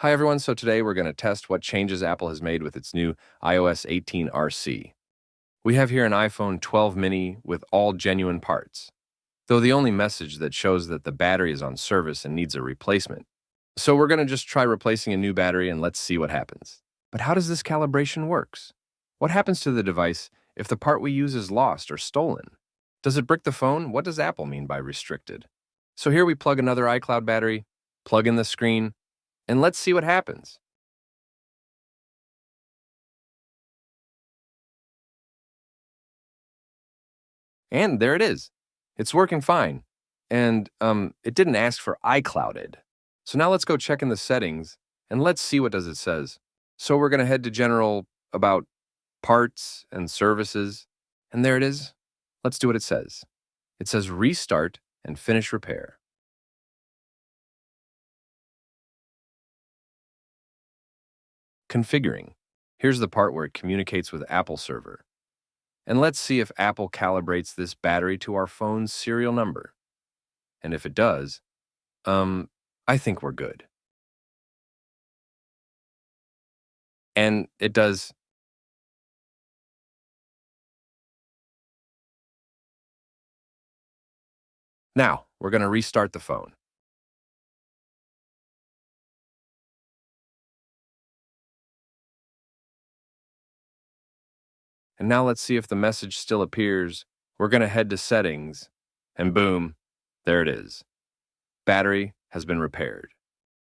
Hi everyone, so today we're going to test what changes Apple has made with its new iOS 18 RC. We have here an iPhone 12 mini with all genuine parts, though the only message that shows that the battery is on service and needs a replacement. So we're going to just try replacing a new battery and let's see what happens. But how does this calibration works? What happens to the device if the part we use is lost or stolen? Does it brick the phone? What does Apple mean by restricted? So here we plug another iCloud battery, plug in the screen, and let's see what happens. And there it is. It's working fine. And it didn't ask for iClouded. So now let's go check in the settings and let's see what does it says. So we're going to head to general about parts and services. And there it is. Let's do what it says. It says restart and finish repair. Configuring. Here's the part where it communicates with Apple Server. And let's see if Apple calibrates this battery to our phone's serial number. And if it does, I think we're good. And it does. Now, we're going to restart the phone. And now let's see if the message still appears. We're going to head to settings, and boom, there it is. Battery has been repaired.